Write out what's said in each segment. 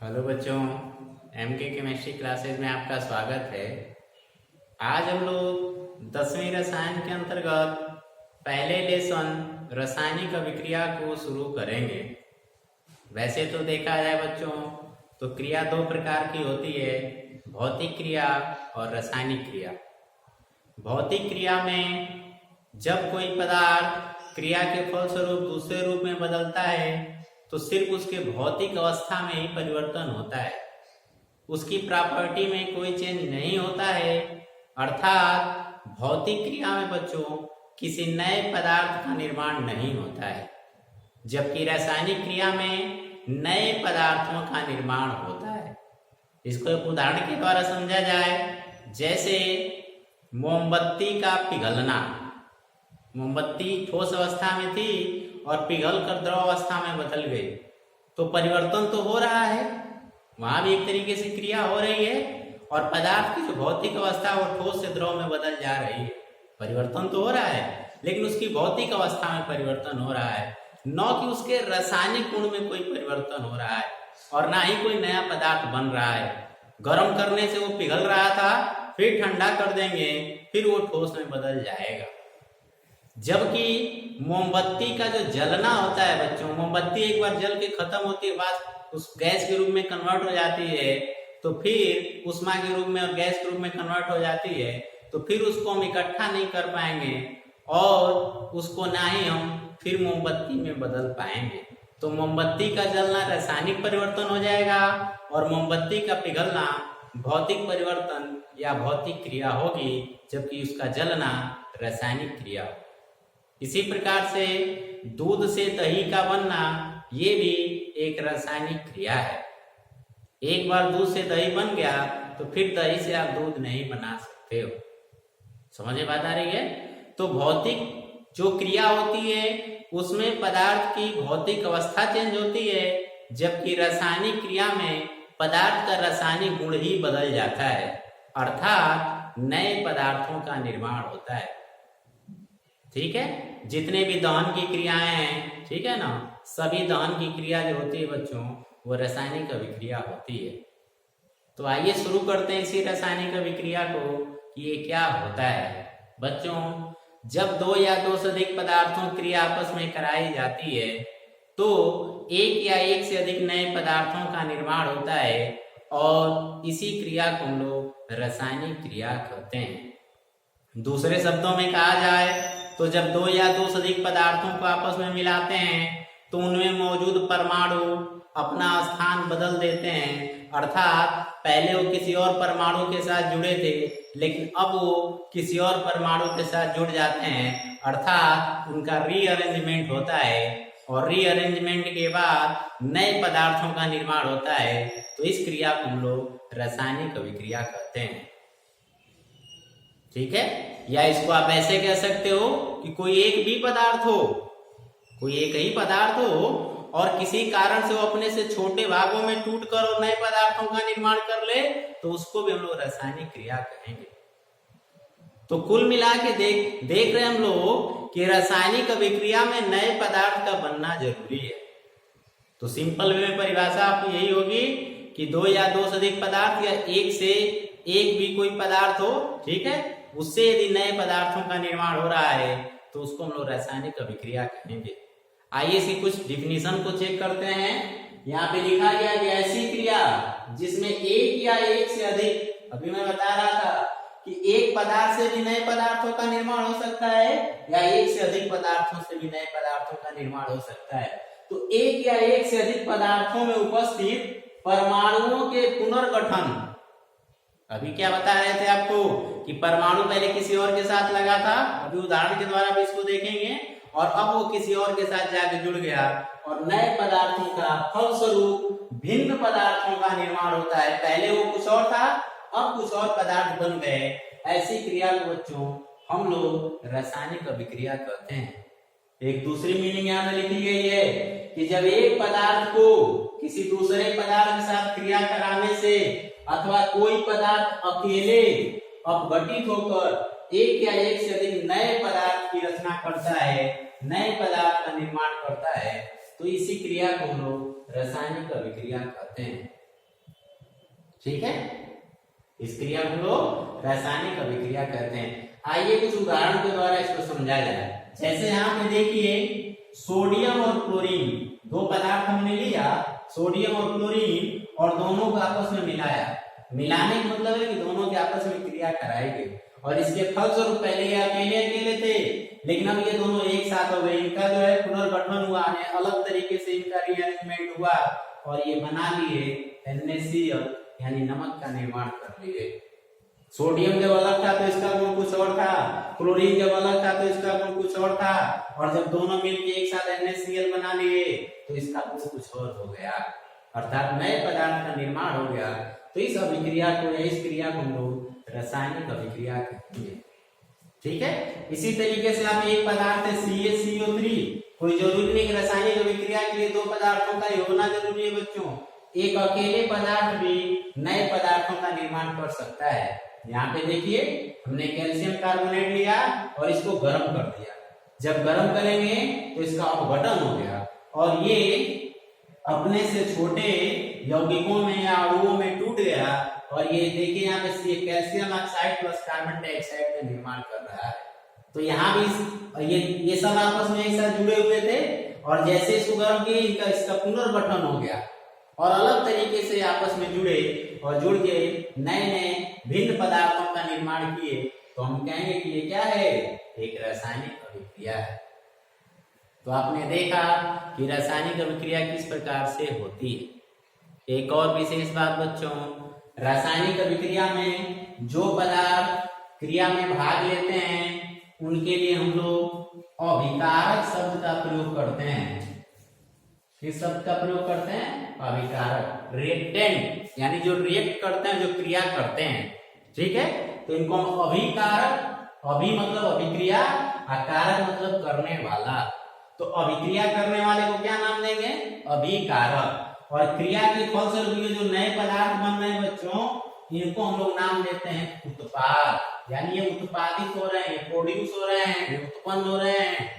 Hello बच्चों, MK chemistry classes में आपका स्वागत है। आज हम लोग 10वीं रसायन के अंतर्गत पहले लेसन रासायनिक अभिक्रिया को शुरू करेंगे। वैसे तो देखा जाए बच्चों तो क्रिया दो प्रकार की होती है, भौतिक क्रिया और रासायनिक क्रिया। भौतिक क्रिया में जब कोई पदार्थ क्रिया के फलस्वरूप दूसरे रूप में बदलता है तो सिर्फ उसके भौतिक अवस्था में ही परिवर्तन होता है, उसकी प्रॉपर्टी में कोई चेंज नहीं होता है। अर्थात भौतिक क्रिया में बच्चों किसी नए पदार्थ का निर्माण नहीं होता है, जबकि रासायनिक क्रिया में नए पदार्थों का निर्माण होता है। इसको एक उदाहरण के द्वारा समझा जाए, जैसे मोमबत्ती का पिघलना। मोमबत्ती ठोस अवस्था में थी और पिघल कर द्रव अवस्था में बदल गई, तो परिवर्तन तो हो रहा है, वहां भी एक तरीके से क्रिया हो रही है। और पदार्थ की जो भौतिक अवस्था वो ठोस से द्रव में बदल जा रही है, परिवर्तन तो हो रहा है, लेकिन उसकी भौतिक अवस्था में परिवर्तन हो रहा है, न कि उसके रासायनिक गुण में कोई परिवर्तन हो रहा है, और ना ही कोई नया पदार्थ बन रहा है। गर्म करने से वो पिघल रहा था, फिर ठंडा कर देंगे, फिर वो ठोस में बदल जाएगा। जबकि मोमबत्ती का जो जलना होता है बच्चों, मोमबत्ती एक बार जल के खत्म होती है, बाद उस गैस के रूप में कन्वर्ट हो जाती है, तो फिर उष्मा के रूप में और गैस के रूप में कन्वर्ट हो जाती है, तो फिर उसको हम इकट्ठा नहीं कर पाएंगे और उसको ना ही हम फिर मोमबत्ती में बदल पाएंगे। तो मोमबत्ती का जलना रासायनिक परिवर्तन हो जाएगा और मोमबत्ती का पिघलना भौतिक परिवर्तन या भौतिक क्रिया होगी, जबकि उसका जलना रासायनिक क्रिया होगी। इसी प्रकार से दूध से दही का बनना ये भी एक रासायनिक क्रिया है। एक बार दूध से दही बन गया तो फिर दही से आप दूध नहीं बना सकते हो। समझ में बात आ रही है? तो भौतिक जो क्रिया होती है उसमें पदार्थ की भौतिक अवस्था चेंज होती है, जबकि रासायनिक क्रिया में पदार्थ का रासायनिक गुण ही बदल जाता है, अर्थात नए पदार्थों का निर्माण होता है। ठीक है, जितने भी दहन की क्रियाएं हैं, ठीक है ना, सभी दहन की क्रिया जो होती है बच्चों वो रासायनिक अभिक्रिया होती है। तो आइए शुरू करते हैं इसी रासायनिक अभिक्रिया को कि ये क्या होता है। बच्चों, जब दो या दो से अधिक पदार्थों की क्रिया आपस में कराई जाती है तो एक या एक से अधिक नए पदार्थों का निर्माण होता है और इसी क्रिया को हम लोग रासायनिक क्रिया कहते हैं। दूसरे शब्दों में कहा जाए तो जब दो या दो से अधिक पदार्थों को आपस में मिलाते हैं तो उनमें मौजूद परमाणु अपना स्थान बदल देते हैं, अर्थात पहले वो किसी और परमाणु के साथ जुड़े थे लेकिन अब वो किसी और परमाणु के साथ जुड़ जाते हैं, अर्थात उनका रीअरेंजमेंट होता है और रीअरेंजमेंट के बाद नए पदार्थों का निर्माण होता है। तो इस क्रिया को हम लोग रासायनिक अभिक्रिया कहते हैं। ठीक है, या इसको आप ऐसे कह सकते हो कि कोई एक भी पदार्थ हो, कोई एक ही पदार्थ हो और किसी कारण से वो अपने से छोटे भागों में टूट कर और नए पदार्थों का निर्माण कर ले तो उसको भी हम लोग रासायनिक क्रिया कहेंगे। तो कुल मिला के देख रहे हैं हम लोग कि रासायनिक अभिक्रिया में नए पदार्थ का बनना जरूरी है। तो सिंपल वे में परिभाषा आपकी यही होगी कि दो या दो से अधिक पदार्थ या एक से एक भी कोई पदार्थ हो, ठीक है, उससे यदि नए पदार्थों का निर्माण हो रहा है तो उसको हम लोग रासायनिक अभिक्रिया कहेंगे। आइए इसी कुछ डिफिनीशन को चेक करते हैं। यहाँ पे लिखा गया कि ऐसी क्रिया जिसमें एक या एक से अधिक, अभी मैं बता रहा था कि एक पदार्थ से भी नए पदार्थों का निर्माण हो सकता है या एक से अधिक पदार्थों से भी नए पदार्थों का निर्माण हो सकता है। तो एक या एक से अधिक पदार्थों में उपस्थित परमाणुओं के पुनर्गठन, अभी क्या बता रहे थे आपको कि परमाणु पहले किसी और के साथ लगा था, अभी उदाहरण के द्वारा भी इसको देखेंगे, और अब वो किसी और के साथ जाकर जुड़ गया और नए पदार्थों का फलस्वरूप भिन्न पदार्थों का निर्माण होता है। पहले वो कुछ और था, अब कुछ और पदार्थ बन गए। ऐसी क्रिया को बच्चों हम लोग रासायनिक अभिक्रिया कहते हैं। एक दूसरी मीनिंग यहाँ में लिखी गई है कि जब एक पदार्थ को किसी दूसरे पदार्थ के साथ क्रिया कराने से अथवा कोई पदार्थ अकेले अपघटित होकर एक या एक से अधिक नए पदार्थ की रचना करता है, नए पदार्थ का निर्माण करता है, तो इसी क्रिया को हम लोग रासायनिक अभिक्रिया कहते हैं। ठीक है, इस क्रिया को लोग रासायनिक अभिक्रिया कहते हैं। आइए कुछ उदाहरण के द्वारा इसको समझा जाए। जैसे यहाँ पे देखिए, सोडियम और क्लोरीन दो पदार्थ हमने लिया, सोडियम और क्लोरीन, और दोनों को आपस में मिलाया। मिलाने का मतलब है कि दोनों के आपस में क्रिया कराई गई, और इसके फलस्वरूप पहले ये अकेले अकेले थे, लेकिन अब ये दोनों एक साथ हो गए। इनका जो है पुनर्गठन हुआ, अलग तरीके से इनका रीअरेंजमेंट हुआ, और ये बना लिए NaCl यानी नमक का निर्माण कर लिए। सोडियम जब अलग था तो इसका गुण कुछ और था, क्लोरीन जब अलग था तो इसका गुण कुछ और था, और जब दोनों मिलकर एक साथ NaCl बना लिए तो इसका गुण कुछ और हो गया, अर्थात नए पदार्थ का निर्माण हो गया। तो इस अभिक्रिया को या इस क्रिया को हम लोग रासायनिक अभिक्रिया कहते हैं। ठीक है, इसी तरीके से आप एक पदार्थ है CaCO3, कोई जरूरी नहीं कि रासायनिक अभिक्रिया के लिए दो पदार्थों का होना जरूरी है बच्चों। एक अकेले पदार्थ भी नए पदार्थों का निर्माण कर सकता है। यहाँ पे देखिए, हमने कैल्शियम कार्बोनेट लिया और इसको गर्म कर दिया। जब गर्म करेंगे तो इसका अपघटन हो गया, और ये अपने से छोटे यौगिकों में या अणुओं में टूट गया, और ये देखिए यहाँ पे calcium oxide plus carbon dioxide का निर्माण कर रहा है। तो यहाँ भी ये सब आपस में एक साथ जुड़े हुए थे, और जैसे इसको गर्म किए इसका पुनर्गठन हो गया, और अलग तरीके से आपस में जुड़े, और जुड़ के नए नए भिन्न पदार्थों का निर्माण किए। तो हम कहेंगे कि ये क्या है, एक रासायनिक अभिक्रिया है। तो आपने देखा कि रासायनिक अभिक्रिया किस प्रकार से होती है। एक और विशेष बात बच्चों, रासायनिक अभिक्रिया में जो पदार्थ क्रिया में भाग लेते हैं उनके लिए हम लोग अभिकारक शब्द का प्रयोग करते हैं। किस शब्द का प्रयोग करते हैं, अभिकारक, रिएक्टेंट, यानी जो रिएक्ट करते हैं, जो क्रिया करते हैं। ठीक है, तो इनको हम अभिकारक, अभि मतलब अभिक्रिया, अकारक मतलब करने वाला। तो अभिक्रिया करने वाले को क्या नाम देंगे, अभिकारक। और क्रिया के फलस्वरूप जो नए पदार्थ बन रहे हैं बच्चों, इनको हम लोग नाम देते हैं उत्पाद, यानी ये उत्पादित हो रहे हैं, प्रोड्यूस हो रहे हैं, उत्पन्न हो रहे हैं।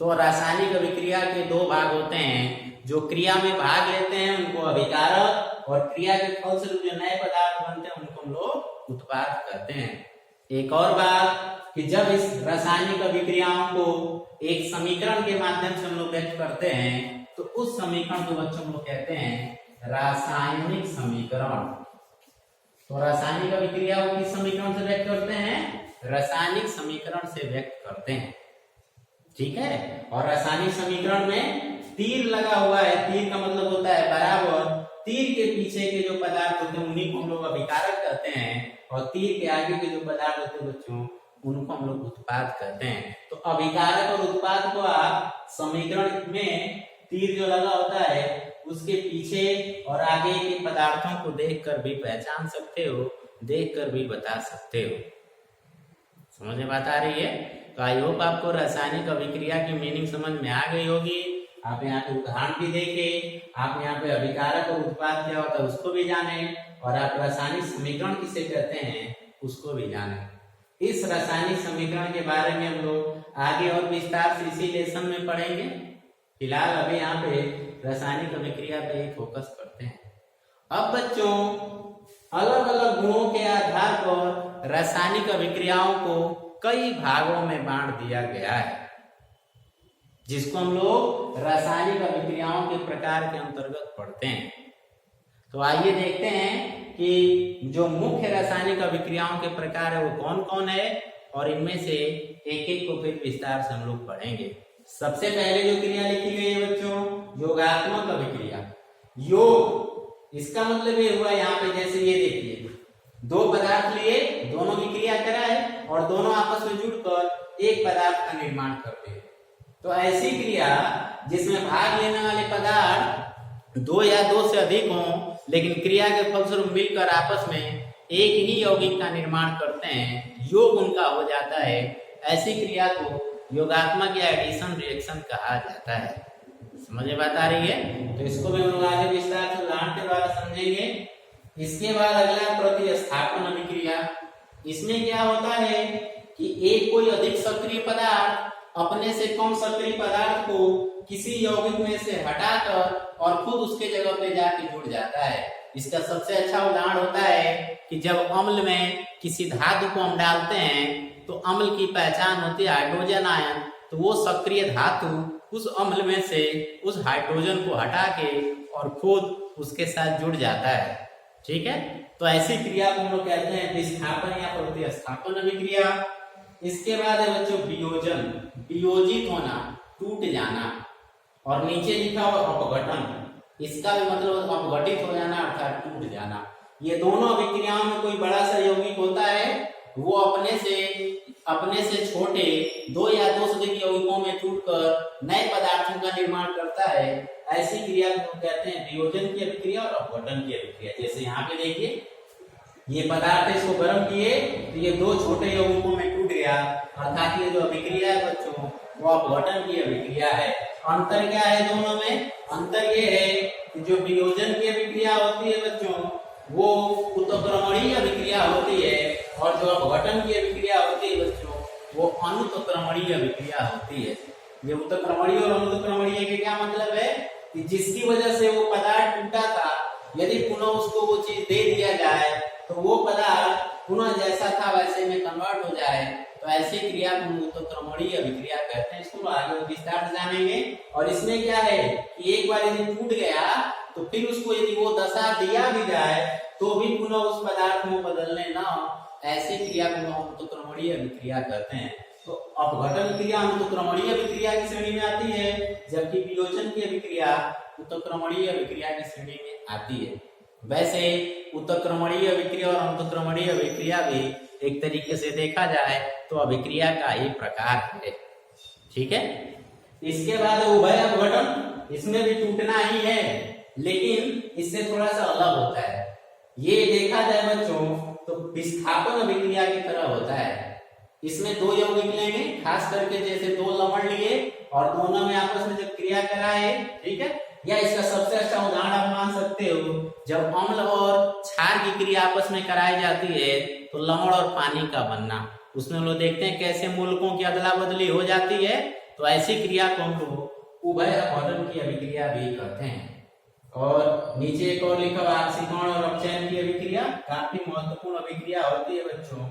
तो रासायनिक अभिक्रिया के दो भाग होते हैं, जो क्रिया में भाग लेते हैं उनको अभिकारक, और क्रिया के फलस्वरूप जो नए पदार्थ बनते हैं उनको हम लोग उत्पाद कहते हैं। एक और बात कि जब इस रासायनिक अभिक्रियाओं को एक समीकरण के माध्यम से हम लोग व्यक्त करते हैं, तो उस समीकरण को बच्चों हम लोग कहते हैं रासायनिक समीकरण। तो रासायनिक अभिक्रिया को किस समीकरण से व्यक्त करते हैं, रासायनिक समीकरण से व्यक्त करते हैं। ठीक है, और रासायनिक समीकरण में तीर लगा हुआ है, तीर का मतलब होता है बराबर, तीर के पीछे के जो पदार्थ होते हैं उन्हीं को हम लोग अभिकारक कहते हैं, और तीर के आगे के जो पदार्थ होते हैं बच्चों उनको हम लोग उत्पाद कहते हैं। तो अभिकारक और उत्पाद को आप समीकरण में तीर जो लगा होता है उसके पीछे और आगे के पदार्थों को देखकर भी पहचान सकते हो, देखकर भी बता सकते हो। समझ में बात आ रही है? तो आई होप आपको रासायनिक अभिक्रिया की मीनिंग समझ में आ गई होगी। आप यहाँ पे उदाहरण भी देखे, आप यहाँ पे अभिकारक और उत्पाद क्या होता है उसको भी जाने, और आप रासायनिक समीकरण किसे कहते हैं उसको भी जाने। इस रासायनिक समीकरण के बारे में हम लोग आगे और विस्तार से इसी लेसन में पढ़ेंगे। फिलहाल अभी यहाँ पे रासायनिक अभिक्रिया पे ही फोकस करते हैं। अब बच्चों, अलग अलग गुणों के आधार पर रासायनिक अभिक्रियाओं को कई भागों में बांट दिया गया है, जिसको हम लोग रासायनिक अभिक्रियाओं के प्रकार के अंतर्गत पढ़ते हैं। तो आइए देखते हैं कि जो मुख्य रासायनिक अभिक्रियाओं के प्रकार है वो कौन कौन है, और इनमें से एक एक को फिर विस्तार से हम लोग पढ़ेंगे। सबसे पहले जो क्रिया लिखी गई है बच्चों, योगात्मक अभिक्रिया। योग, इसका मतलब ये हुआ यहाँ पे, जैसे ये देखिए, दो पदार्थ लिए, दोनों की क्रिया कराए और दोनों आपस में जुड़कर एक पदार्थ का निर्माण करते हैं। तो ऐसी क्रिया जिसमें भाग लेने वाले पदार्थ दो या दो से अधिक हों, लेकिन क्रिया के फलस्वरूप मिलकर आपस में एक ही यौगिक का निर्माण करते हैं, योग उनका हो जाता है, ऐसी क्रिया को योगात्मक या एडिशन रिएक्शन कहा जाता है। समझ में बात आ रही है? तो इसको भी हम लोग आगे विस्तार से उदाहरण के द्वारा समझेंगे। इसके बाद अगला प्रतिस्थापन अभिक्रिया। इसमें क्या होता है कि एक कोई अधिक सक्रिय पदार्थ अपने से कम सक्रिय पदार्थ को किसी यौगिक में से हटाकर और खुद उसके जगह पे जाके जुड़ जाता है। इसका सबसे अच्छा उदाहरण होता है कि जब अम्ल में किसी धातु को हम डालते हैं तो अम्ल की पहचान होती है हाइड्रोजन आयन, तो वो सक्रिय धातु उस अम्ल में से उस हाइड्रोजन को हटा के और खुद उसके साथ जुड़ जाता है। ठीक है, तो ऐसी क्रिया को हम लोग कहते हैं विस्थापन या प्रतिस्थापन अभिक्रिया। इसके बाद है बच्चों वियोजन, वियोजित होना, टूट जाना, और नीचे लिखा हुआ अपघटन, इसका भी मतलब अपघटित हो जाना अर्थात टूट जाना। ये दोनों अभिक्रियाओं में कोई बड़ा सा यौगिक होता है, वो अपने से छोटे दो या दो से अधिक यौगिकों में टूटकर नए पदार्थों का निर्माण करता है। ऐसी क्रिया को कहते हैं वियोजन की अभिक्रिया और अपघटन की अभिक्रिया। जैसे यहाँ पे देखिए, ये पदार्थ इसको गर्म किए तो ये दो छोटे यौगिकों में टूट गया, अर्थात ये जो अभिक्रिया है बच्चों वो अपघटन की अभिक्रिया है। अंतर क्या है दोनों में? अंतर ये है कि जो वियोजन की अभिक्रिया होती है बच्चों वो उत्क्रमणीय अभिक्रिया होती है, और जो अपघटन की अभिक्रिया होती है बच्चों वो अनुत्क्रमणीय अभिक्रिया होती है। ये उत्क्रमणीय और अनुत्क्रमणीय के क्या मतलब है कि जिसकी वजह से वो पदार्थ टूटा था, यदि पुनः उसको वो चीज दे दिया जाए तो वो पदार्थ पुनः जैसा था वैसे में कन्वर्ट हो जाए, तो ऐसी क्रिया को हम उत्क्रमणीय अभिक्रिया कहते हैं। इसको आगे विस्तार से जानेंगे। और इसमें क्या है कि एक बार यदि टूट गया तो फिर उसको यदि वो दशा दिया भी जाए तो भी पुनः उस पदार्थ को बदलने ना, ऐसी क्रिया को हम उत्क्रमणीय अभिक्रिया कहते हैं। तो अपघटन क्रिया उत्क्रमणीय अभिक्रिया की श्रेणी में आती है, जबकि वियोजन की अभिक्रिया उत्क्रमणीय अभिक्रिया की श्रेणी में आती है। वैसे उत्क्रमणीय अभिक्रिया और अनुत्क्रमणीय अभिक्रिया भी एक तरीके से देखा जाए तो अभिक्रिया का ही प्रकार है। ठीक है, इसके बाद उभय अपघटन, इसमें भी टूटना ही है लेकिन इससे थोड़ा सा अलग होता है। ये देखा जाए बच्चों तो विस्थापन अभिक्रिया की तरह होता है। इसमें दो यौगिक लेंगे, खास करके जैसे दो लवण लिए और दोनों में आपस में जब क्रिया कराए, ठीक है, या इसका सबसे अच्छा उदाहरण आप मान सकते हो जब अम्ल और क्षार की क्रिया आपस में कराई जाती है तो लवण और पानी का बनना, उसमें हम लोग देखते हैं कैसे मूलकों की अदला बदली हो जाती है। तो ऐसी क्रिया को हम लोग उभय अपघटन की अभिक्रिया भी कहते हैं। और नीचे एक और लिखा हुआ ऑक्सीकरण और अपचयन की अभिक्रिया, काफी महत्वपूर्ण अभिक्रिया होती है बच्चों।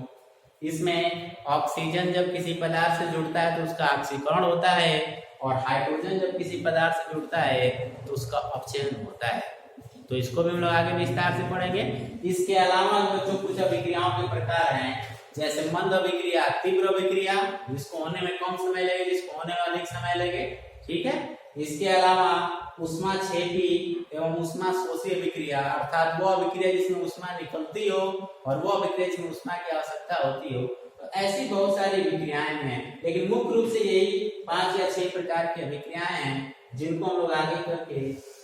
इसमें ऑक्सीजन जब किसी पदार्थ से जुड़ता है तो उसका ऑक्सीकरण होता है, और हाइड्रोजन जब किसी पदार्थ से जुड़ता है तो उसका अपचयन होता है। तो इसको भी हम लोग आगे विस्तार से पढ़ेंगे। इसके अलावा बच्चों कुछ अभिक्रियाओं के प्रकार हैं, जैसे मंद अभिक्रिया, तीव्र अभिक्रिया, जिसको होने में कम समय लगे, जिसको होने में अधिक समय लगे। ठीक है, इसके अलावा ऊष्माक्षेपी एवं ऊष्मा शोषी अभिक्रिया, अर्थात वो अभिक्रिया जिसमें ऊष्मा निकलती हो और वो अभिक्रिया जिसमें ऊष्मा की आवश्यकता होती हो। तो ऐसी बहुत सारी अभिक्रियाएं हैं, लेकिन मुख्य रूप से यही 5 या 6 प्रकार की अभिक्रियाएं हैं जिनको हम लोग आगे करके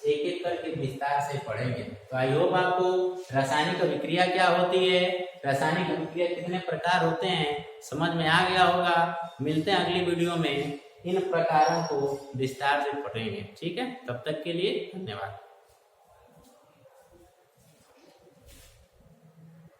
एक एक करके विस्तार से पढ़ेंगे। तो आई होप आपको रासायनिक अभिक्रिया क्या होती है, रासायनिक अभिक्रिया कितने प्रकार होते हैं समझ में आ गया होगा। मिलते हैं अगली वीडियो में, इन प्रकारों को विस्तार से पढ़ेंगे। ठीक है, तब तक के लिए धन्यवाद।